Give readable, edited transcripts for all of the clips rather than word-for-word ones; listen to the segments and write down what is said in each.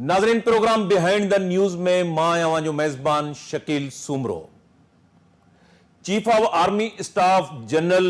नाज़रीन, programme behind the news में मां अवां जो मेज़बान Shakeel Soomro. Chief of army staff general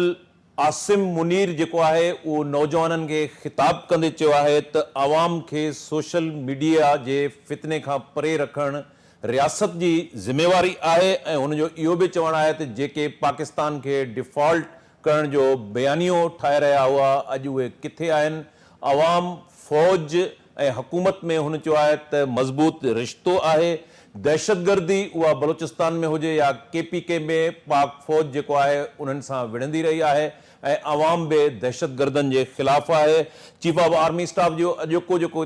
Asim Munir जेको आहे वो नौजवाननि खे खिताब कंदे चयो आहे त आवाम खे सोशल मीडिया जे फितने खां परे रखणु रियासत जी ज़िम्मेवारी आहे ऐं हुन जो इहो बि चवणु आहे त जेके पाकिस्तान खे डिफॉल्ट करण जो बयानियो ठाहे रहिया हुआ अॼु उहे किथे आहिनि। आवाम फौज ऐं हुकूमत में हुन चयो आहे त मज़बूत रिश्तो आहे। दहशतगर्दी उहा बलूचिस्तान में हुजे या KPK में पाक फौज जेको आहे उन्हनि सां विढ़ंदी रही आहे ऐं आवाम बि दहशतगर्दनि जे ख़िलाफ़ आहे। चीफ ऑफ आर्मी स्टाफ जो अॼोको जेको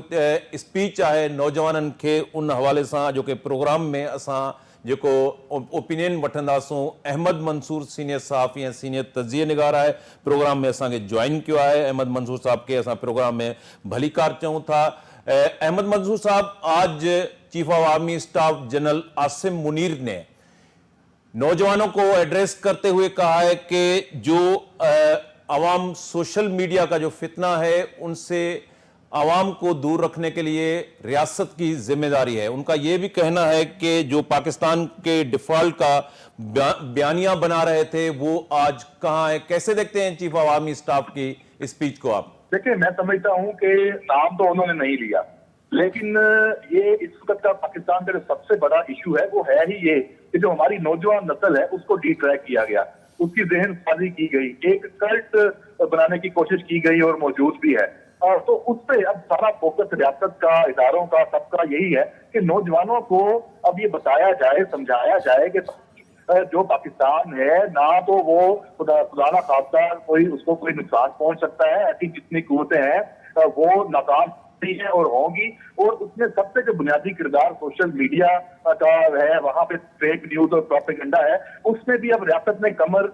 स्पीच आहे नौजवाननि खे उन हवाले सां अॼोके प्रोग्राम में असां जेको ओपिनियन वठंदासूं। अहमद मंसूर सीनियर सहाफ़ी ऐं सीनियर तज़िये निगार आहे, प्रोग्राम में असांखे ज्वाइन कियो आहे। अहमद मंसूर साहब के असां प्रोग्राम में भलीकार चऊं था। अहमद मंसूर साहब, आज chief of army staff general Asim Munir ने नौजवानों को एड्रेस करते हुए कहा है कि जो आवाम सोशल मीडिया का जो फितना है उनसे आवाम को दूर रखने के लिए रियासत की जिम्मेदारी है। उनका यह भी कहना है कि जो पाकिस्तान के डिफॉल्ट का बयानिया बना रहे थे वो आज कहाँ है। कैसे देखते हैं चीफ ऑफ आर्मी स्टाफ की स्पीच को आप? देखिए, मैं समझता हूं कि नाम तो उन्होंने नहीं लिया, लेकिन ये इस वक्त का पाकिस्तान का जो सबसे बड़ा इशू है वो है ही ये कि जो हमारी नौजवान नस्ल है उसको डिट्रैक किया गया, उसकी ज़हन साजी की गई, एक कल्ट बनाने की कोशिश की गई और मौजूद भी है। तो उस पे अब सारा फोकस रियासत का, इदारों का, सबका यही है कि नौजवानों को अब ये बताया जाए, समझाया जाए कि जो पाकिस्तान है ना तो वो खुदा ना खास्ता कोई उसको कोई नुकसान पहुंच सकता है, ऐसी जितनी कुव्वतें हैं वो नाकाम है और होंगी। और उसमें सबसे जो बुनियादी किरदार सोशल मीडिया का है, वहां पे फेक न्यूज और प्रोपेगेंडा है, उसमें भी अब रियासत ने कमर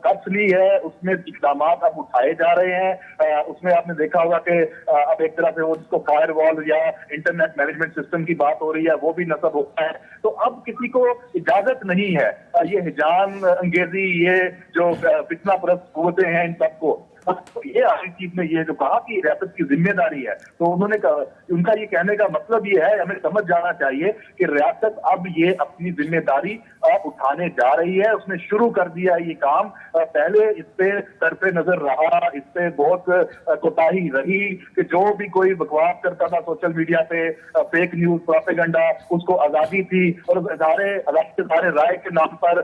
कस ली है, उसमें इकदाम अब उठाए जा रहे हैं। उसमें आपने देखा होगा कि अब एक तरह से वो जिसको फायरवॉल या इंटरनेट मैनेजमेंट सिस्टम की बात हो रही है वो भी नस्ब होता है। तो अब किसी को इजाजत नहीं है ये हिजान अंगेजी, ये जो फितना परस्त कुव्वतें हैं, इन सबको तो ये आखिरी चीज में ये जो कहा कि रियासत की जिम्मेदारी है, तो उन्होंने कहा, उनका ये कहने का मतलब ये है, हमें समझ जाना चाहिए कि रियासत अब ये अपनी जिम्मेदारी उठाने जा रही है। उसने शुरू कर दिया ये काम। पहले इस पे तरफे नजर रहा, इस पे बहुत कोताही रही कि जो भी कोई बकवास करता था सोशल मीडिया पे, फेक न्यूज, प्रोपेगेंडा, उसको आजादी थी और इज़हार राय के नाम पर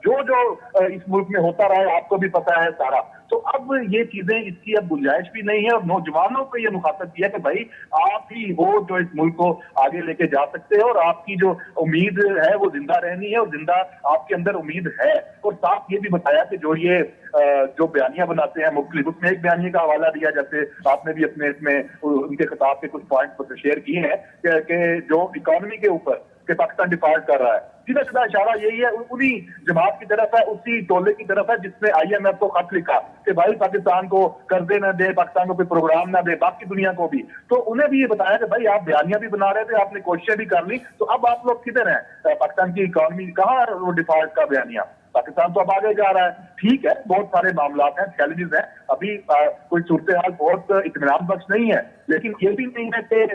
जो जो इस मुल्क में होता रहा है आपको भी पता है सारा। तो अब ये चीजें, इसकी अब गुंजाइश भी नहीं है और नौजवानों को ये मुखातब किया कि भाई आप ही हो जो इस मुल्क को आगे लेके जा सकते हैं और आपकी जो उम्मीद है वो जिंदा रहनी है और जिंदा आपके अंदर उम्मीद है। और साथ ये भी बताया कि जो ये जो बयानियां बनाते हैं मुख्तलिफ, उसमें एक बयानी का हवाला दिया, जैसे आपने भी अपने इसमें उनके खिताब के कुछ पॉइंट शेयर किए हैं कि जो इकोनॉमी के ऊपर कि पाकिस्तान डिफॉल्ट कर रहा है, सीधा सीधा इशारा यही है, उन्हीं जमात की तरफ है, उसी टोले की तरफ है जिसने IMF को खत लिखा कि भाई पाकिस्तान को कर्जे न दे, पाकिस्तान को कोई प्रोग्राम ना दे, बाकी दुनिया को भी। तो उन्हें भी ये बताया कि भाई आप बयानियां भी बना रहे थे, आपने कोशिशें भी कर ली, तो अब आप लोग किधर हैं? पाकिस्तान की इकोनॉमी कहाँ वो डिफॉल्ट का बयानिया? पाकिस्तान तो अब आगे जा रहा है। ठीक है, बहुत सारे मामला हैं, चैलेंजेस हैं, अभी कोई सूरत हाल बहुत इत्मीनान बख्श नहीं है, लेकिन ये भी नहीं है कि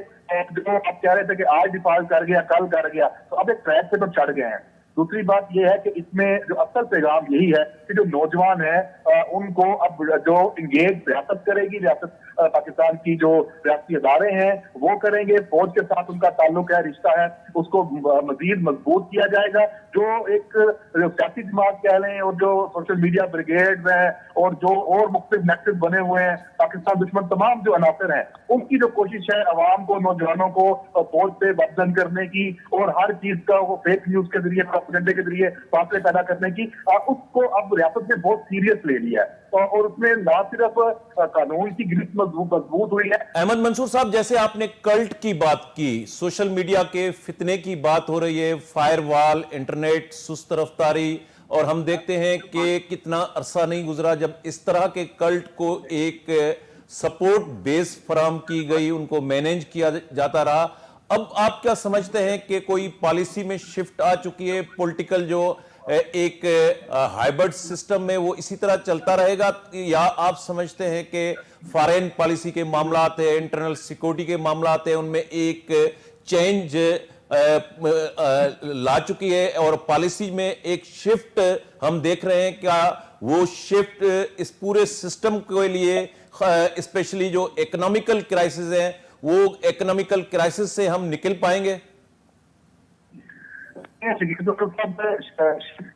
जो आप कह रहे थे कि आज डिफॉल्ट कर गया, कल कर गया, तो अब एक ट्रैक पे तो चढ़ गए हैं। दूसरी बात यह है कि इसमें जो असल पैगाम यही है कि जो नौजवान है उनको अब जो इंगेज रियासत करेगी, रियासत पाकिस्तान की जो रियासती अदारे हैं वो करेंगे, फौज के साथ उनका ताल्लुक है, रिश्ता है, उसको मजीद मजबूत किया जाएगा। जो एक सियासी जमात कह लें और जो सोशल मीडिया ब्रिगेड हैं और जो और मुख्तलिफ नेक्सस बने हुए हैं, पाकिस्तान दुश्मन तमाम जो अनासर हैं, उनकी जो कोशिश है अवाम को, नौजवानों को फौज पे बदजन करने की और हर चीज का वो फेक न्यूज के जरिए, प्रोपेगेंडा के जरिए फासले पैदा करने की, उसको अब रियासत ने बहुत सीरियस ले लिया है और उसमें ना सिर्फ कानून की गिरफ्त मजबूत हुई है। अहमद मंसूर साहब, जैसे आपने कल्ट की बात की, सोशल मीडिया के फितने की बात हो रही है, फायरवॉल, इंटरनेट, सुस्त रफ्तारी, और हम देखते हैं कि कितना अरसा नहीं गुजरा जब इस तरह के कल्ट को एक सपोर्ट बेस फराम की गई, उनको मैनेज किया जाता रहा। अब आप क्या समझते हैं कि कोई पॉलिसी में शिफ्ट आ चुकी है, पॉलिटिकल जो एक हाइब्रिड सिस्टम में वो इसी तरह चलता रहेगा, या आप समझते हैं कि फॉरेन पॉलिसी के मामला हैं, इंटरनल सिक्योरिटी के मामला हैं, उनमें एक चेंज ला चुकी है और पॉलिसी में एक शिफ्ट हम देख रहे हैं। क्या वो शिफ्ट इस पूरे सिस्टम के लिए, स्पेशली जो इकोनॉमिकल क्राइसिस है, वो इकोनॉमिकल क्राइसिस से हम निकल पाएंगे? शिफ्ट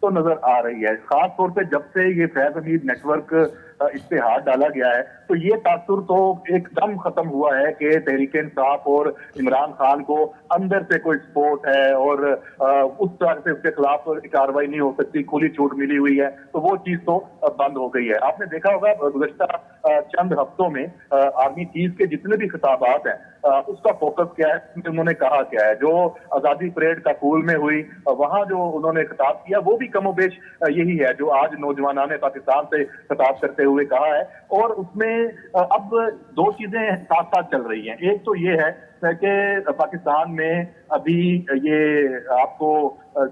तो नजर आ रही है, खास तौर पे जब से ये फैज हमीद नेटवर्क इस पे हाथ डाला गया है, तो ये तासुर तो एकदम खत्म हुआ है कि तहरीक इंसाफ और इमरान खान को अंदर से कोई सपोर्ट है और उस तरह से उसके खिलाफ कार्रवाई नहीं हो सकती, खुली छूट मिली हुई है, तो वो चीज तो बंद हो गई है। आपने देखा होगा गुज़श्ता चंद हफ्तों में आर्मी चीफ के जितने भी खिताबात हैं, उसका फोकस क्या है, उन्होंने कहा क्या है। जो आजादी परेड काबुल में हुई, वहां जो उन्होंने खिताब किया वो भी कमोबेश यही है जो आज नौजवानों ने पाकिस्तान से खिताब करते हुए कहा है। और उसमें अब दो चीजें साथ साथ चल रही हैं। एक तो ये है कि पाकिस्तान में अभी ये आपको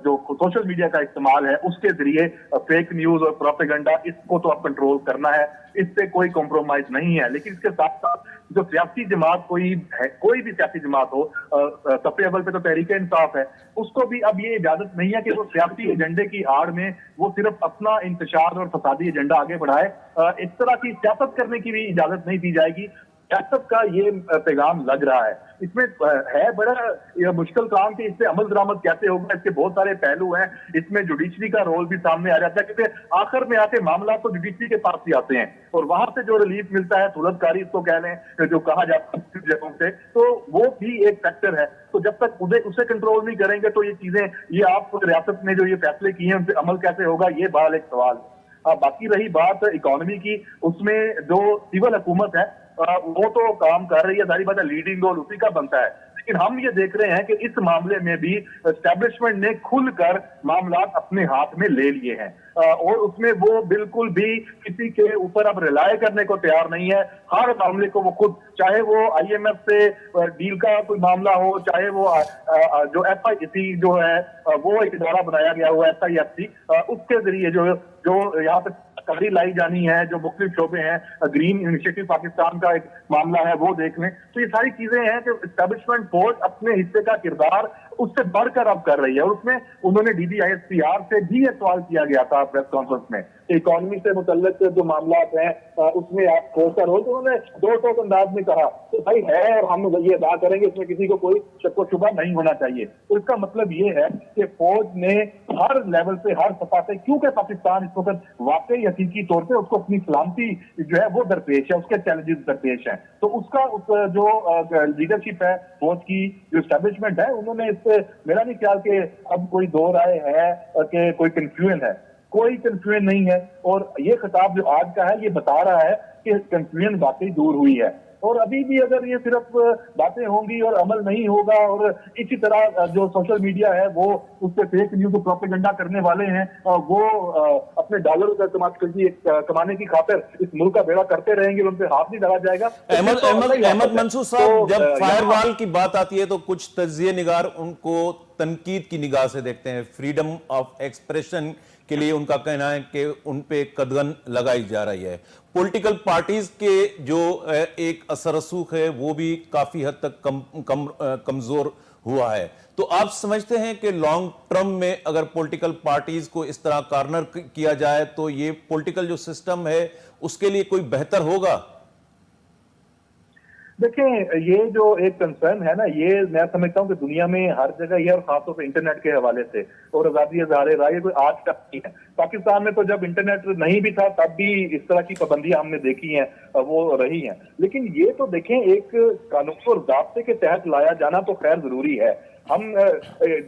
जो सोशल मीडिया का इस्तेमाल है उसके जरिए फेक न्यूज और प्रोपेगेंडा, इसको तो अब कंट्रोल करना है, इससे कोई कॉम्प्रोमाइज नहीं है। लेकिन इसके साथ साथ जो सियासी जमात कोई भी सियासी जमात हो, सबसे अव्वल पे तो तहरीक इंसाफ है, उसको भी अब ये इजाजत नहीं है कि वो सियासी एजेंडे की आड़ में वो सिर्फ अपना इंतशार और फसादी एजेंडा आगे बढ़ाए। इस तरह की सियासत करने की भी इजाजत नहीं दी जाएगी। सियासत का ये पैगाम लग रहा है। इसमें है बड़ा मुश्किल काम कि इससे अमल दरामद कैसे होगा, इसके बहुत सारे पहलू हैं। इसमें जुडिशरी का रोल भी सामने आ जाता है, क्योंकि आखिर में आके मामला तो जुडिशरी के पास ही आते हैं और वहां से जो रिलीफ मिलता है, सुलहकारी इसको कह लें जो कहा जाता है जगहों से, तो वो भी एक फैक्टर है। तो जब तक उसे कंट्रोल नहीं करेंगे तो ये चीजें, ये आप रियासत ने जो ये फैसले किए हैं उन पर अमल कैसे होगा, ये बहरहाल एक सवाल है। बाकी रही बात इकोनॉमी की, उसमें जो सिविल हुकूमत है वो तो काम कर रही है, सारी बात है, लीडिंग रोल उसी का बनता है। लेकिन हम ये देख रहे हैं कि इस मामले में भी एस्टेब्लिशमेंट ने खुलकर मामला अपने हाथ में ले लिए हैं और उसमें वो बिल्कुल भी किसी के ऊपर अब रिलाय करने को तैयार नहीं है। हर मामले को वो खुद, चाहे वो IMF से डील का कोई मामला हो, चाहे वो जो FIC जो है वो एक इदारा बनाया गया हुआ SIFC, उसके जरिए जो यहाँ पे तहरी लाई जानी है, जो मुख्तलिफ शोबे हैं, ग्रीन इनिशिएटिव पाकिस्तान का एक मामला है, वो देख लें। तो ये सारी चीजें हैं कि एस्टेब्लिशमेंट फोर्स अपने हिस्से का किरदार उससे बढ़कर अब कर रही है। और उसमें उन्होंने DDISPR से भी ये सवाल किया गया था प्रेस कॉन्फ्रेंस में, इकोनॉमी से मुतल्लिक जो मामलात हैं उसमें आप ठोकर हो, तो उन्होंने दो टोक अंदाज में कहा तो भाई है और हम ये अदा करेंगे, इसमें किसी को कोई शक व शुबा नहीं होना चाहिए। तो इसका मतलब ये है कि फौज ने हर लेवल से, हर सतह से, क्योंकि पाकिस्तान इस वक्त वाकई हकीकी तौर पे उसको अपनी सलामती जो है वो दरपेश है, उसके चैलेंजेस दरपेश हैं, तो उसका जो लीडरशिप है फौज की, जो एस्टेब्लिशमेंट है, उन्होंने इससे, मेरा नहीं ख्याल कि अब कोई दो राय है कि कोई कंफ्यूजन है, कोई कंफ्यूजन नहीं है। और ये खिताब जो आज का है ये बता रहा है कि कंफ्यूजन वाकई दूर हुई है। और अभी भी अगर ये सिर्फ बातें होंगी और अमल नहीं होगा और इसी तरह जो सोशल मीडिया है वो उस पर फेक न्यूज प्रोपेगेंडा करने वाले हैं, वो अपने डॉलर का कमाने की खातिर इस मुल्क का बेड़ा करते रहेंगे, उन पे हाथ नहीं डाला जाएगा। अहमद मंसूर साहब, जब फायरवॉल की बात आती है तो कुछ तज्जिए निगार उनको तनकीद की निगाह से देखते हैं। फ्रीडम ऑफ एक्सप्रेशन के लिए उनका कहना है कि उन पे कदगन लगाई जा रही है। पॉलिटिकल पार्टीज के जो एक असर रसूख है वो भी काफी हद तक कमजोर हुआ है। तो आप समझते हैं कि लॉन्ग टर्म में अगर पॉलिटिकल पार्टीज को इस तरह कॉर्नर किया जाए तो ये पॉलिटिकल जो सिस्टम है उसके लिए कोई बेहतर होगा? देखें, ये जो एक कंसर्न है ना, ये मैं समझता हूँ कि दुनिया में हर जगह ये, और खासतौर पर इंटरनेट के हवाले से और आजादी इज़हार राय, कोई आज तक नहीं है। पाकिस्तान में तो जब इंटरनेट नहीं भी था तब भी इस तरह की पाबंदियां हमने देखी हैं, वो रही हैं। लेकिन ये तो देखें, एक कानून और ज़ाब्ते के तहत लाया जाना तो खैर जरूरी है। हम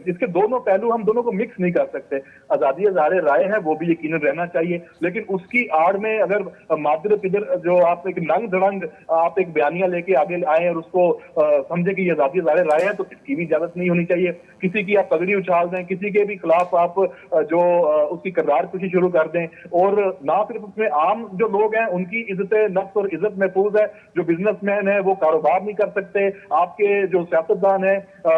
इसके दोनों पहलू, हम दोनों को मिक्स नहीं कर सकते। आजादी इज़हार राय है वो भी यकीनन रहना चाहिए, लेकिन उसकी आड़ में अगर मादर पिदर जो आप एक नंग धड़ंग आप एक बयानिया लेके आगे आए और उसको समझे कि ये आजादी इज़हार राय है, तो इसकी भी इजाजत नहीं होनी चाहिए। किसी की आप पगड़ी उछाल दें, किसी के भी खिलाफ आप जो उसकी किरदार कुशी शुरू कर दें, और ना सिर्फ उसमें आम जो लोग हैं उनकी इज्जत नफ्स और इज्जत महफूज है, जो बिजनेसमैन है वो कारोबार नहीं कर सकते, आपके जो सियासतदान है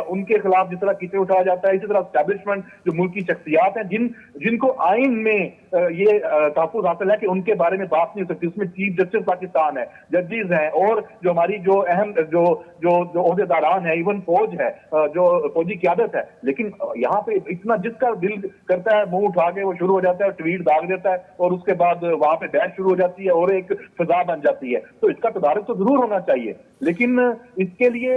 उनके खिलाफ जिस तरह कीचड़ उठाया जाता है, इसी तरह एस्टैब्लिशमेंट जो मुल्क की शख्सियात हैं जिनको आइन में ये तहफ़्फ़ुज़ हासिल है कि उनके बारे में बात नहीं हो सकती, उसमें चीफ जस्टिस पाकिस्तान है, जजेस हैं, और जो हमारी जो अहम जो जो जो ओहदेदारान है, इवन फौज है, जो फौजी क़यादत है। लेकिन यहाँ पे इतना जिसका दिल करता है मुंह उठा के वो शुरू हो जाता है, ट्वीट दाग देता है, और उसके बाद वहां पे बहस शुरू हो जाती है और एक फिजा बन जाती है। तो इसका तदारुक तो जरूर होना चाहिए, लेकिन इसके लिए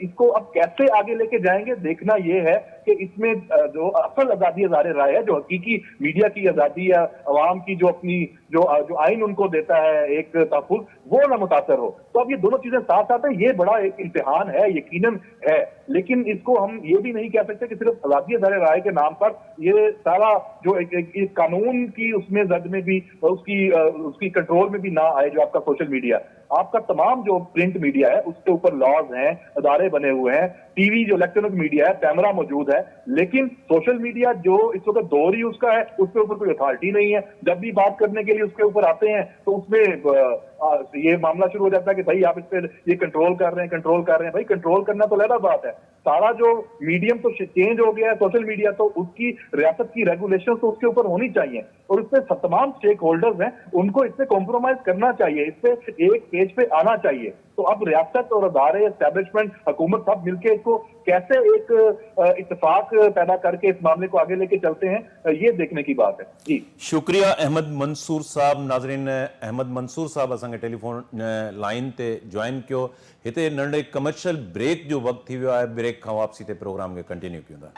इसको अब कैसे आगे लेके जाएंगे देखना ये है कि इसमें जो असल आजादी इज़हार राय है, जो हकीकी मीडिया की आजादी है, अवाम की जो अपनी जो आइन उनको देता है एक तहफ़्फ़ुज़, वो ना मुतासर हो। तो अब ये दोनों चीजें साथ साथ है, ये बड़ा एक इम्तिहान है, यकीनन है, लेकिन इसको हम ये भी नहीं कह सकते कि सिर्फ आजादी इज़हार राय के नाम पर ये सारा जो एक कानून की उसमें जद में भी उसकी कंट्रोल में भी ना आए। जो आपका सोशल मीडिया, आपका तमाम जो प्रिंट मीडिया है उसके ऊपर लॉज हैं, अदारे बने हुए हैं, टीवी जो इलेक्ट्रॉनिक मीडिया है, कैमरा मौजूद है, लेकिन सोशल मीडिया जो इस वक्त दौर ही उसका है, उसके ऊपर कोई अथॉरिटी नहीं है। जब भी बात करने के लिए उसके ऊपर आते हैं तो उसमें ये मामला शुरू हो जाता है कि भाई आप इस पे ये कंट्रोल कर रहे हैं। भाई कंट्रोल करना तो अलग बात है, सारा जो मीडियम तो चेंज हो गया है, सोशल मीडिया, तो उसकी रियासत की रेगुलेशन तो उसके ऊपर होनी चाहिए, और इससे तमाम स्टेक होल्डर्स हैं उनको इससे कॉम्प्रोमाइज करना चाहिए, इससे एक पेज पे आना चाहिए। तो अब रियासत और अदारे, एस्टैब्लिशमेंट, हुकूमत सब मिलकर इसको कैसे एक इत्तेफाक पैदा करके इस मामले को आगे लेके चलते हैं, ये देखने की बात है। जी शुक्रिया अहमद मंसूर साहब। नाज़रीन, अहमद मंसूर साहब असांखे टेलीफोन लाइन ते ज्वाइन कयो। हिते नंढे कमर्शियल ब्रेक जो वक्त थी वियो आहे, ब्रेक खां वापसी ते प्रोग्राम खे कंटिन्यू कयूं था।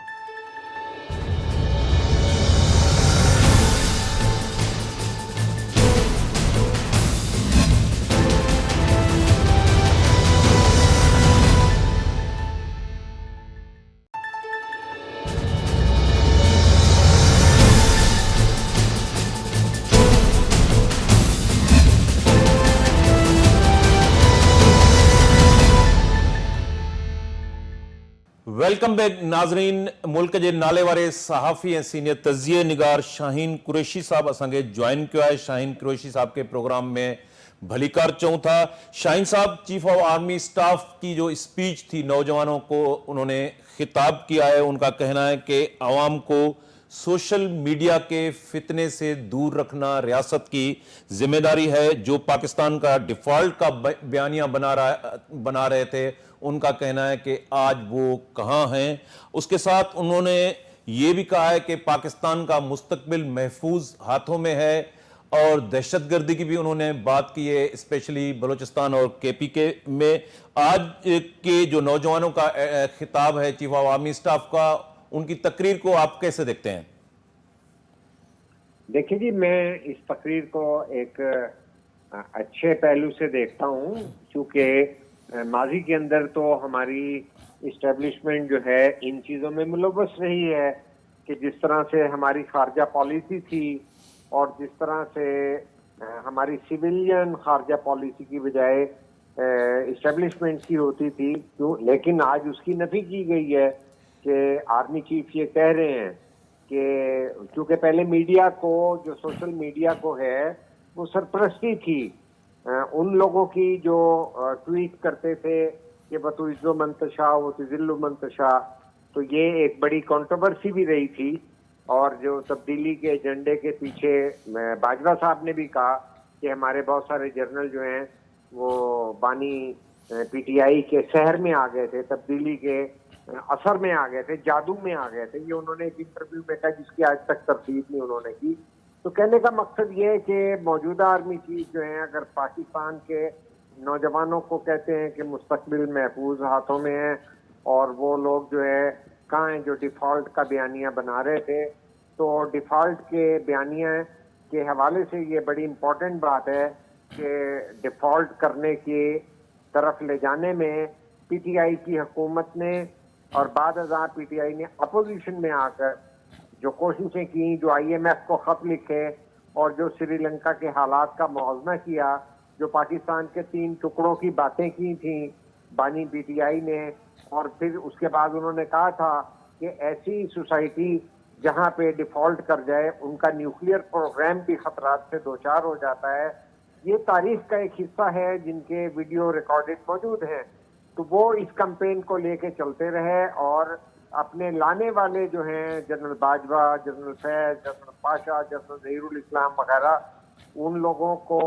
वेलकम बैक नाज़रीन। मुल्क के नाले वाले सहाफ़ी ऐं सीनियर तज़िये निगार शाहीन कुरैशी साहब असांखे ज्वाइन किया है। शाहीन कुरैशी साहब के प्रोग्राम में भलीकार चऊं था। शाहीन साहब, चीफ ऑफ आर्मी स्टाफ की जो स्पीच थी नौजवानों को उन्होंने खिताब किया है। उनका कहना है कि आवाम को सोशल मीडिया के फितने से दूर रखना रियासत की जिम्मेदारी है। जो पाकिस्तान का डिफ़ॉल्ट का बयानिया बना रहे थे, उनका कहना है कि आज वो कहाँ हैं। उसके साथ उन्होंने ये भी कहा है कि पाकिस्तान का मुस्तकबिल महफूज हाथों में है, और दहशतगर्दी की भी उन्होंने बात की है, स्पेशली बलूचिस्तान और KPK में। आज के जो नौजवानों का खिताब है चीफ ऑफ आर्मी स्टाफ का, उनकी तकरीर को आप कैसे देखते हैं? देखिए जी, मैं इस तकरीर को एक अच्छे पहलू से देखता हूँ, क्योंकि माजी के अंदर तो हमारी इस्टेब्लिशमेंट जो है इन चीज़ों में मुलव्वस रही है कि जिस तरह से हमारी खारजा पॉलिसी थी और जिस तरह से हमारी सिविलियन खारजा पॉलिसी की बजाय इस्टेब्लिशमेंट की होती थी, क्यों, लेकिन आज उसकी नफी की गई है कि आर्मी चीफ ये कह रहे हैं कि क्योंकि पहले मीडिया को, जो सोशल मीडिया को है, वो सरपरस्ती थी उन लोगों की जो ट्वीट करते थे कि बतुइज़्ज़ो मंतशा व तुज़िल्लु मंतशा। तो ये एक बड़ी कंट्रोवर्सी भी रही थी, और जो तब्दीली के एजेंडे के पीछे बाजवा साहब ने भी कहा कि हमारे बहुत सारे जर्नल जो हैं वो बानी PTI के शहर में आ गए थे, तब्दीली के असर में आ गए थे, जादू में आ गए थे। ये उन्होंने एक इंटरव्यू में कहा जिसकी आज तक तरतीब नहीं उन्होंने की। तो कहने का मकसद ये है कि मौजूदा आर्मी चीफ जो है, अगर पाकिस्तान के नौजवानों को कहते हैं कि मुस्तकबिल महफूज हाथों में है, और वो लोग जो है कहाँ हैं जो डिफ़ॉल्ट का बयानिया बना रहे थे, तो डिफ़ॉल्ट के बयानिया के हवाले से ये बड़ी इम्पोर्टेंट बात है कि डिफ़ॉल्ट करने की तरफ ले जाने में PTI की हुकूमत ने और बाद अज़ां PTI ने अपोजिशन में आकर जो कोशिशें की, जो IMF को ख़त लिखे और जो श्रीलंका के हालात का मुआवजा किया, जो पाकिस्तान के 3 टुकड़ों की बातें की थी बानी PTI ने, और फिर उसके बाद उन्होंने कहा था कि ऐसी सोसाइटी जहां पे डिफ़ॉल्ट कर जाए उनका न्यूक्लियर प्रोग्राम भी खतरात से दो चार हो जाता है। ये तारीख का एक हिस्सा है जिनके वीडियो रिकॉर्डेड मौजूद हैं। تو وہ اس کمپین کو لے کے چلتے رہے اور اپنے لانے والے جو ہیں جنرل باجوہ، جنرل فیض، جنرل پاشا، جنرل ظہیر الاسلام وغیرہ، ان لوگوں کو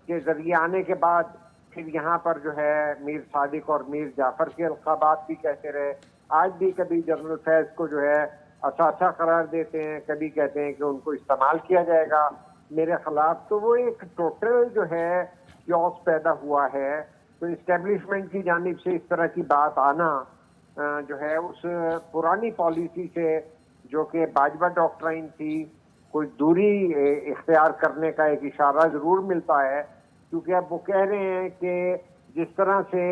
کے ذریعے آنے کے بعد پھر یہاں پر جو ہے میر صادق اور میر جعفر کے القابات بھی کہتے رہے. آج بھی کبھی جنرل فیض کو جو ہے اثاثہ قرار دیتے ہیں، کبھی کہتے ہیں کہ ان کو استعمال کیا جائے گا میرے خلاف. تو وہ ایک ٹوٹل جو ہے کیوس پیدا ہوا ہے. تو اسٹیبلشمنٹ کی جانب سے اس طرح کی بات آنا جو ہے اس پرانی پالیسی سے جو کہ باجوہ ڈاکٹرائن تھی، کوئی دوری اختیار کرنے کا ایک اشارہ ضرور ملتا ہے. کیونکہ اب وہ کہہ رہے ہیں کہ جس طرح سے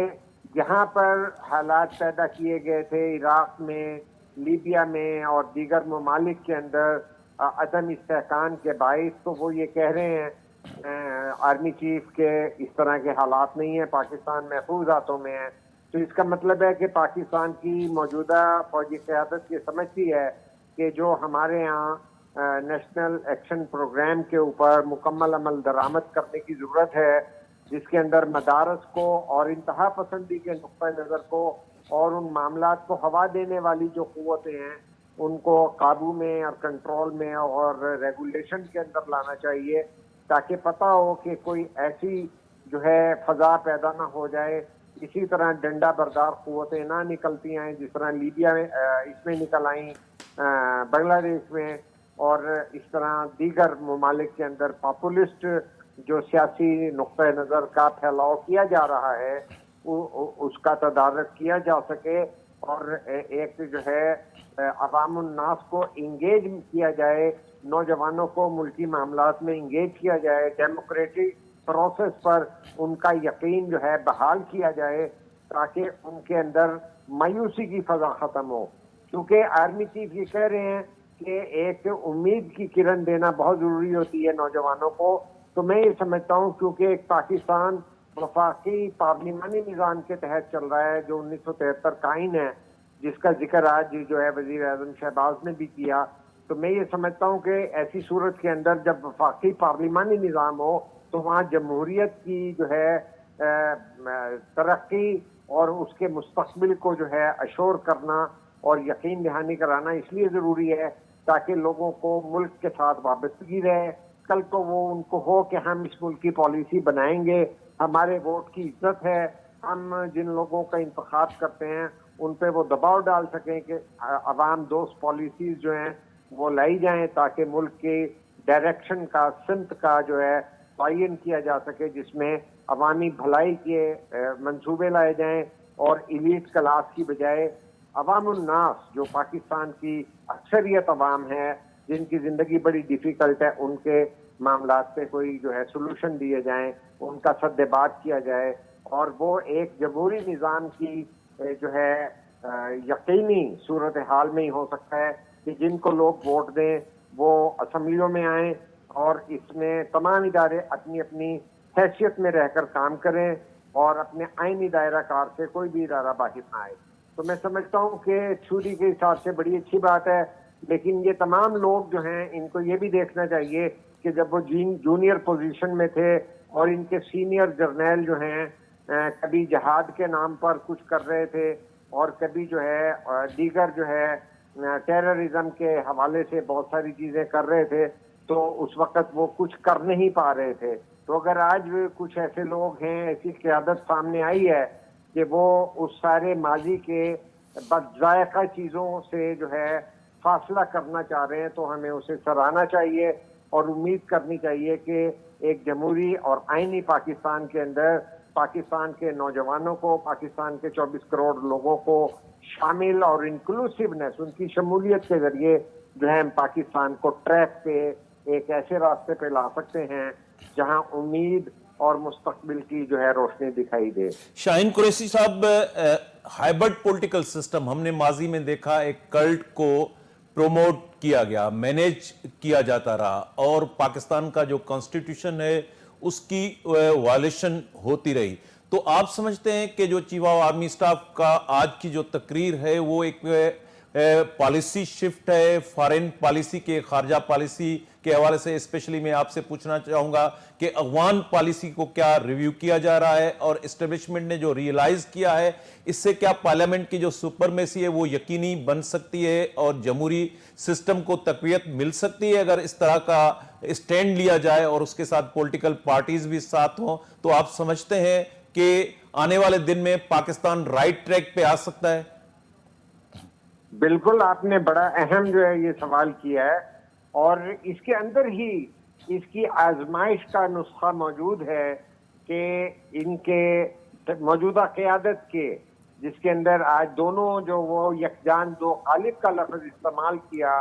یہاں پر حالات پیدا کیے گئے تھے عراق میں، لیبیا میں اور دیگر ممالک کے اندر عدم استحکام کے باعث، تو وہ یہ کہہ رہے ہیں آرمی چیف کے اس طرح کے حالات نہیں ہیں، پاکستان محفوظ ہاتھوں میں ہے. تو اس کا مطلب ہے کہ پاکستان کی موجودہ فوجی قیادت یہ سمجھتی ہے کہ جو ہمارے ہاں نیشنل ایکشن پروگرام کے اوپر مکمل عمل درآمد کرنے کی ضرورت ہے، جس کے اندر مدارس کو اور انتہا پسندی کے نقطۂ نظر کو اور ان معاملات کو ہوا دینے والی جو قوتیں ہیں ان کو قابو میں اور کنٹرول میں اور ریگولیشن کے اندر لانا چاہیے، تاکہ پتہ ہو کہ کوئی ایسی جو ہے فضا پیدا نہ ہو جائے، اسی طرح ڈنڈا بردار قوتیں نہ نکلتی ہیں جس طرح لیبیا میں اس میں نکل آئیں، بنگلہ دیش میں، اور اس طرح دیگر ممالک کے اندر پاپولسٹ جو سیاسی نقطۂ نظر کا پھیلاؤ کیا جا رہا ہے اس کا تدارک کیا جا سکے اور ایک جو ہے عوام الناس کو انگیج کیا جائے، نوجوانوں کو ملکی معاملات میں انگیج کیا جائے، ڈیموکریٹک پروسیس پر ان کا یقین جو ہے بحال کیا جائے، تاکہ ان کے اندر مایوسی کی فضا ختم ہو. کیونکہ آرمی چیف یہ کہہ رہے ہیں کہ ایک امید کی کرن دینا بہت ضروری ہوتی ہے نوجوانوں کو. تو میں یہ سمجھتا ہوں کیونکہ ایک پاکستان وفاقی پارلیمانی نظام کے تحت چل رہا ہے جو 1973 قائم ہے، جس کا ذکر آج جو ہے وزیر اعظم شہباز نے بھی کیا. تو میں یہ سمجھتا ہوں کہ ایسی صورت کے اندر جب وفاقی پارلیمانی نظام ہو تو وہاں جمہوریت کی جو ہے ترقی اور اس کے مستقبل کو جو ہے اشور کرنا اور یقین دہانی کرانا اس لیے ضروری ہے تاکہ لوگوں کو ملک کے ساتھ وابستگی رہے. کل کو وہ ان کو ہو کہ ہم اس ملک کی پالیسی بنائیں گے، ہمارے ووٹ کی عزت ہے، ہم جن لوگوں کا انتخاب کرتے ہیں ان پہ وہ دباؤ ڈال سکیں کہ عوام دوست پالیسیز جو ہیں وہ لائی جائیں تاکہ ملک کی ڈائریکشن کا، سمت کا جو ہے تعین کیا جا سکے، جس میں عوامی بھلائی کے منصوبے لائے جائیں اور ایلیٹ کلاس کی بجائے عوام الناس جو پاکستان کی اکثریت عوام ہے جن کی زندگی بڑی ڈیفیکلٹ ہے، ان کے معاملات پہ کوئی جو ہے سلوشن دیے جائیں، ان کا سد بات کیا جائے اور وہ ایک جمہوری نظام کی جو ہے یقینی صورتحال میں ہی ہو سکتا ہے کہ جن کو لوگ ووٹ دیں وہ اسمبلیوں میں آئیں اور اس میں تمام ادارے اپنی اپنی حیثیت میں رہ کر کام کریں اور اپنے آئینی دائرہ کار سے کوئی بھی ادارہ باہر نہ آئے. تو میں سمجھتا ہوں کہ تھیوری کے حساب سے بڑی اچھی بات ہے، لیکن یہ تمام لوگ جو ہیں ان کو یہ بھی دیکھنا چاہیے کہ جب وہ جونیئر پوزیشن میں تھے اور ان کے سینئر جرنیل جو ہیں کبھی جہاد کے نام پر کچھ کر رہے تھے اور کبھی جو ہے دیگر جو ہے ٹیررزم کے حوالے سے بہت ساری چیزیں کر رہے تھے، تو اس وقت وہ کچھ کر نہیں پا رہے تھے. تو اگر آج کچھ ایسے لوگ ہیں، ایسی قیادت سامنے آئی ہے کہ وہ اس سارے ماضی کے بد ذائقہ چیزوں سے جو ہے فاصلہ کرنا چاہ رہے ہیں، تو ہمیں اسے سراہنا چاہیے اور امید کرنی چاہیے کہ ایک جمہوری اور آئینی پاکستان کے اندر پاکستان کے نوجوانوں کو، پاکستان کے 24 کروڑ لوگوں کو شامل اور انکلوسیونیس، ان کی شمولیت کے ذریعے جو ہے ہم پاکستان کو ٹریک پہ ایک ایسے راستے پہ لا سکتے ہیں جہاں امید اور مستقبل کی جو ہے روشنی دکھائی دے. شاہین قریشی صاحب، ہائبرڈ پولیٹیکل سسٹم ہم نے ماضی میں دیکھا، ایک کلٹ کو پروموٹ کیا گیا، مینیج کیا جاتا رہا اور پاکستان کا جو کانسٹیٹیوشن ہے اس کی وائلیشن ہوتی رہی. تو آپ سمجھتے ہیں کہ جو چیف آف آرمی اسٹاف کا آج کی جو تقریر ہے وہ ایک पॉलिसी शिफ्ट है फॉरेन पॉलिसी के, खारजा पॉलिसी के हवाले से स्पेशली मैं आपसे पूछना चाहूंगा कि अफगान पॉलिसी को क्या रिव्यू किया जा रहा है और एस्टेब्लिशमेंट ने जो रियलाइज किया है इससे क्या पार्लियामेंट की जो सुपरमेसी है वो यकीनी बन सकती है और जमहूरी सिस्टम को तकवीत मिल सकती है अगर इस तरह का स्टैंड लिया जाए और उसके साथ पॉलिटिकल पार्टीज भी साथ हों? तो आप समझते हैं कि आने वाले दिन में पाकिस्तान राइट ट्रैक पे आ सकता है? बिल्कुल, आपने बड़ा अहम जो है ये सवाल किया है और इसके अंदर ही इसकी आजमाइश का नुस्खा मौजूद है कि इनके मौजूदा क़यादत के, जिसके अंदर आज दोनों जो वो यकजान दो गालिब का लफ्ज़ इस्तेमाल किया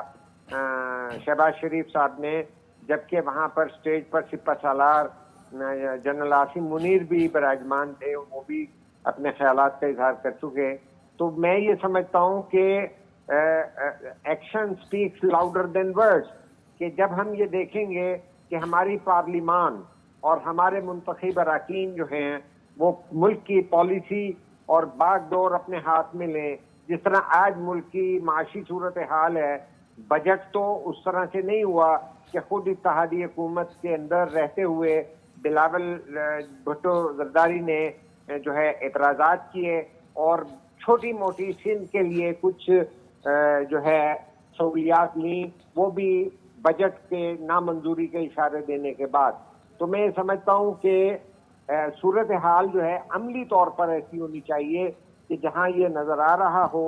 शहबाज शरीफ साहब ने, जबकि वहाँ पर स्टेज पर सिपा सालार जनरल आसिम मुनीर भी विराजमान थे, वो भी अपने ख्यालात का इजहार कर चुके। तो मैं ये समझता हूँ कि action speaks louder than words, कि जब हम ये देखेंगे कि हमारी पार्लिमान और हमारे मुंतखब अरकान जो हैं वो मुल्क की पॉलिसी और बागडोर अपने हाथ में लें, जिस तरह आज मुल्क की माशी सूरत हाल है, बजट तो उस तरह से नहीं हुआ कि खुद इत्तेहादी हुकूमत के अंदर रहते हुए बिलावल भुट्टो जरदारी ने जो है एतराज़ात किए और छोटी मोटी सिंध के लिए कुछ जो है सहूलियात ली, वो भी बजट के नामंजूरी के इशारे देने के बाद। तो मैं समझता हूँ कि सूरत हाल जो है अमली तौर पर ऐसी होनी चाहिए कि जहाँ ये नज़र आ रहा हो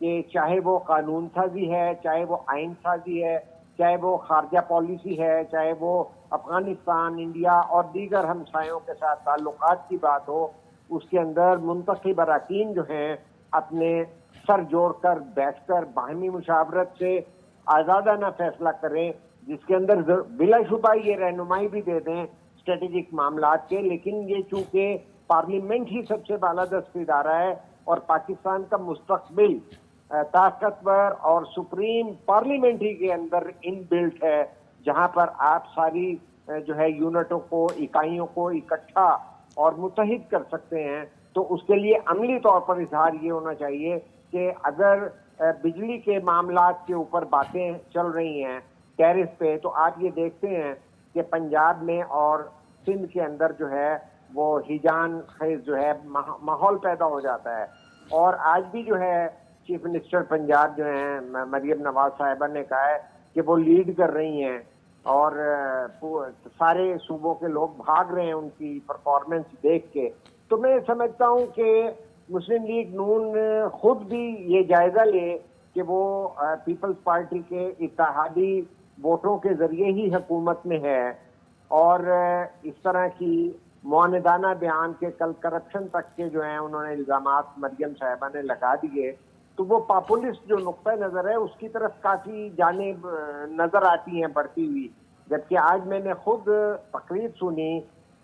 कि चाहे वो कानून साजी है, चाहे वो आइन साजी है, चाहे वो खारजा पॉलिसी है, चाहे वो अफगानिस्तान, इंडिया और दीगर हमसायों के साथ ताल्लुकात की बात हो, उसके अंदर मुंतखब अरकान जो हैं अपने सर जोड़कर बैठकर बाहमी मुशावरत से आज़ादाना फैसला करें, जिसके अंदर बिलाशुबा ये रहनुमाई भी दे दें स्ट्रेटेजिक मामलात के। लेकिन ये चूंकि पार्लियामेंट ही सबसे बालादस्त इदारा है और पाकिस्तान का मुस्तकबिल ताकतवर और सुप्रीम पार्लियामेंट ही के अंदर इनबिल्ट है, जहां पर आप सारी जो है यूनिटों को, इकाइयों को इकट्ठा और मुत्तहिद कर सकते हैं। तो उसके लिए अमली तौर पर इजहार ये होना चाहिए कि अगर बिजली के मामलात के ऊपर बातें चल रही हैं टैरिफ पे, तो आप ये देखते हैं कि पंजाब में और सिंध के अंदर जो है वो हिजान खेज जो है माहौल पैदा हो जाता है। और आज भी जो है चीफ मिनिस्टर पंजाब जो है मरियम नवाज साहिबा ने कहा है कि वो लीड कर रही हैं और सारे सूबों के लोग भाग रहे हैं उनकी परफॉर्मेंस देख के। तो मैं समझता हूँ कि मुस्लिम लीग नून खुद भी ये जायजा ले कि वो पीपल्स पार्टी के इत्तेहादी वोटों के जरिए ही हुकूमत में है और इस तरह की मुआनदाना बयान के कल करप्शन तक के जो हैं उन्होंने इल्जामात मरियम साहिबा ने लगा दिए, तो वो पॉपुलिस्ट जो नुक्ता नज़र है उसकी तरफ काफ़ी जानिब नज़र आती हैं बढ़ती हुई। जबकि आज मैंने खुद तकरीर सुनी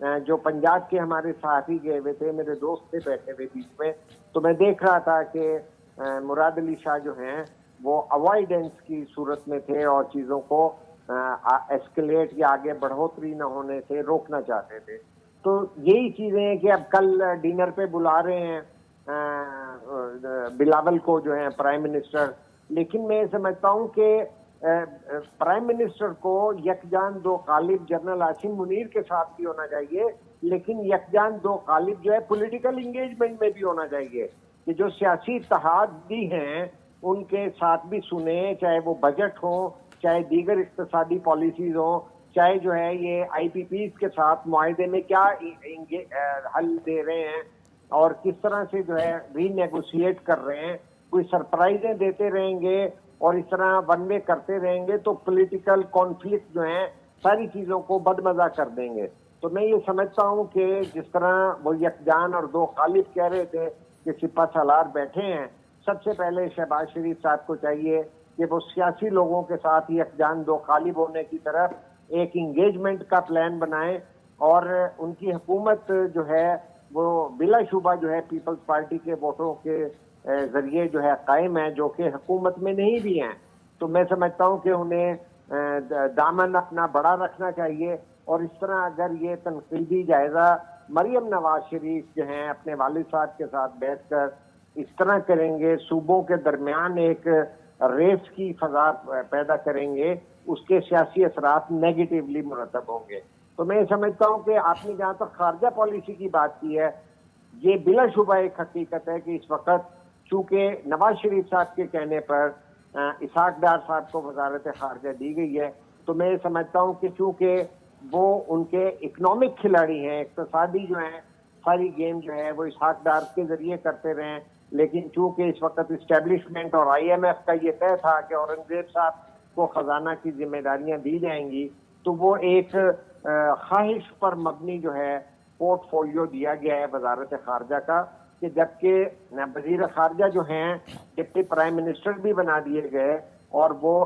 जो पंजाब के हमारे सहाफ़ी गए हुए थे, मेरे दोस्त थे बैठे हुए बीच में, तो मैं देख रहा था कि मुराद अली शाह जो हैं वो अवॉइडेंस की सूरत में थे और चीज़ों को एस्केलेट या आगे बढ़ोतरी न होने से रोकना चाहते थे। तो यही चीज़ें हैं कि अब कल डिनर पे बुला रहे हैं बिलावल को जो है प्राइम मिनिस्टर, लेकिन मैं समझता हूँ कि प्राइम मिनिस्टर को यकजान दो गालिब जनरल आसिम मुनीर के साथ भी होना चाहिए, लेकिन यकजान दो गालिब जो है पॉलिटिकल इंगेजमेंट में भी होना चाहिए कि जो सियासी इत्तेहादी हैं उनके साथ भी सुने, चाहे वो बजट हो, चाहे दीगर इक्तिसादी पॉलिसीज हो, चाहे जो है ये IPPs के साथ मुआहदे में क्या हल दे रहे हैं और किस तरह से जो है रीनेगोशिएट कर रहे हैं। कोई सरप्राइजें देते रहेंगे और इस तरह वन वे करते रहेंगे तो पॉलिटिकल कॉन्फ्लिक्ट जो है सारी चीज़ों को बदमजा कर देंगे। तो मैं ये समझता हूँ कि जिस तरह वो यकजान और दो गालिब कह रहे थे कि सिपा सालार बैठे हैं, सबसे पहले शहबाज शरीफ साहब को चाहिए कि वो सियासी लोगों के साथ यकजान दो गालिब होने की तरफ एक इंगेजमेंट का प्लान बनाएं और उनकी हुकूमत जो है वो बिलाशुबा जो है पीपल्स पार्टी के वोटों के जरिए जो है कायम है, जो कि हुकूमत में नहीं भी हैं। तो मैं समझता हूँ कि उन्हें दामन अपना बड़ा रखना चाहिए और इस तरह अगर ये तनकीदी जायजा मरियम नवाज शरीफ जो हैं अपने वालिद साहब के साथ बैठकर اس طرح کریں گے, صوبوں کے درمیان ایک ریس کی فضا پیدا کریں گے, اس کے سیاسی اثرات نیگیٹیولی مرتب ہوں گے. تو میں سمجھتا ہوں کہ آپ نے جہاں تک خارجہ پالیسی کی بات کی ہے, یہ بلا شبہ ایک حقیقت ہے کہ اس وقت چونکہ نواز شریف صاحب کے کہنے پر اسحاق ڈار صاحب کو وزارت خارجہ دی گئی ہے, تو میں سمجھتا ہوں کہ چونکہ وہ ان کے اکنامک کھلاڑی ہیں, اقتصادی جو ہیں, ساری گیم جو ہے وہ اسحاق ڈار کے ذریعے کرتے رہے, لیکن چونکہ اس وقت اسٹیبلشمنٹ اور آئی ایم ایف کا یہ طے تھا کہ اورنگزیب صاحب کو خزانہ کی ذمہ داریاں دی جائیں گی, تو وہ ایک خواہش پر مبنی جو ہے پورٹ فولیو دیا گیا ہے وزارت خارجہ کا, کہ جبکہ وزیر خارجہ جو ہیں ڈپٹی پرائم منسٹر بھی بنا دیے گئے, اور وہ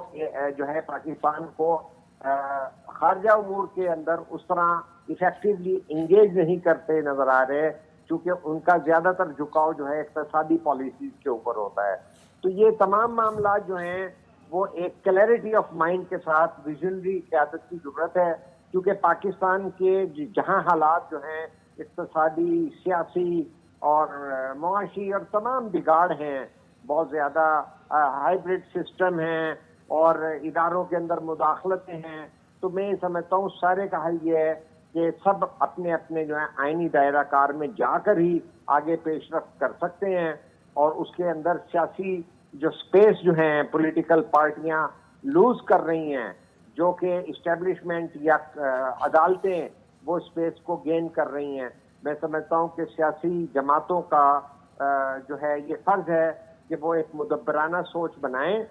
جو ہے پاکستان کو خارجہ امور کے اندر اس طرح ایفیکٹولی انگیج نہیں کرتے نظر آ رہے, چونکہ ان کا زیادہ تر جھکاؤ جو ہے اقتصادی پالیسیز کے اوپر ہوتا ہے. تو یہ تمام معاملات جو ہیں وہ ایک کلیئرٹی آف مائنڈ کے ساتھ ویژنری قیادت کی ضرورت ہے, کیونکہ پاکستان کے جہاں حالات جو ہیں اقتصادی, سیاسی اور معاشی اور تمام بگاڑ ہیں, بہت زیادہ ہائیبرڈ سسٹم ہیں اور اداروں کے اندر مداخلتیں ہیں, تو میں سمجھتا ہوں سارے کا حل یہ ہے کہ سب اپنے اپنے جو ہے آئینی دائرہ کار میں جا کر ہی آگے پیش رفت کر سکتے ہیں, اور اس کے اندر سیاسی جو سپیس جو ہیں پولیٹیکل پارٹیاں لوز کر رہی ہیں, جو کہ اسٹیبلشمنٹ یا عدالتیں وہ سپیس کو گین کر رہی ہیں, میں سمجھتا ہوں کہ سیاسی جماعتوں کا جو ہے یہ فرض ہے کہ وہ ایک مدبرانہ سوچ بنائیں.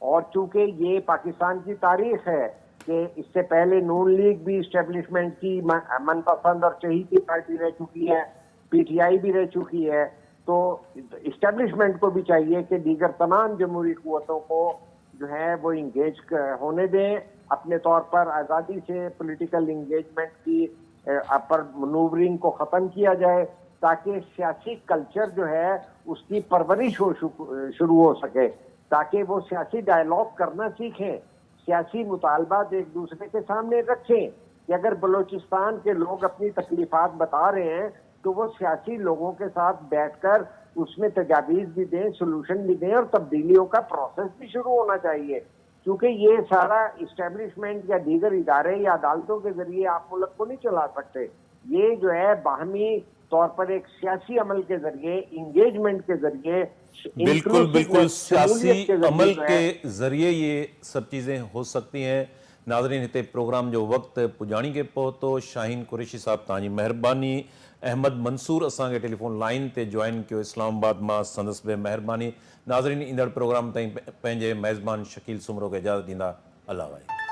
اور چونکہ یہ پاکستان کی تاریخ ہے کہ اس سے پہلے نون لیگ بھی اسٹیبلشمنٹ کی من پسند اور چہیتی پارٹی رہ چکی ہے, پی ٹی آئی بھی رہ چکی ہے, تو اسٹیبلشمنٹ کو بھی چاہیے کہ دیگر تمام جمہوری قوتوں کو جو ہے وہ انگیج ہونے دیں, اپنے طور پر آزادی سے پولیٹیکل انگیجمنٹ کی پر منورنگ کو ختم کیا جائے, تاکہ سیاسی کلچر جو ہے اس کی پرورش شروع ہو سکے, تاکہ وہ سیاسی ڈائیلاگ کرنا سیکھیں, سیاسی مطالبات ایک دوسرے کے سامنے رکھیں, کہ اگر بلوچستان کے لوگ اپنی تکلیفات بتا رہے ہیں تو وہ سیاسی لوگوں کے ساتھ بیٹھ کر اس میں تجاویز بھی دیں, سولوشن بھی دیں, اور تبدیلیوں کا پروسیس بھی شروع ہونا چاہیے. کیونکہ یہ سارا اسٹیبلشمنٹ یا دیگر ادارے یا عدالتوں کے ذریعے آپ ملک کو نہیں چلا سکتے, یہ جو ہے باہمی طور پر ایک سیاسی عمل کے ذریعے, انگیجمنٹ کے ذریعے, بالکل سیاسی عمل کے ذریعے یہ سب چیزیں ہو سکتی ہیں. ناظرین, ہتے پروگرام جو وقت پجانی کے پہتو. شاہین قریشی صاحب تانجی مہربانی. احمد منصور اساں کے ٹیلی فون لائن تے جوائن کیو اسلام آباد ماں, سندس بے مہربانی. ناظرین, ایندڑ پروگرام تائیں پنجے میزبان شکیل سمرو کے اجازت دیندا. اللہ بھائی.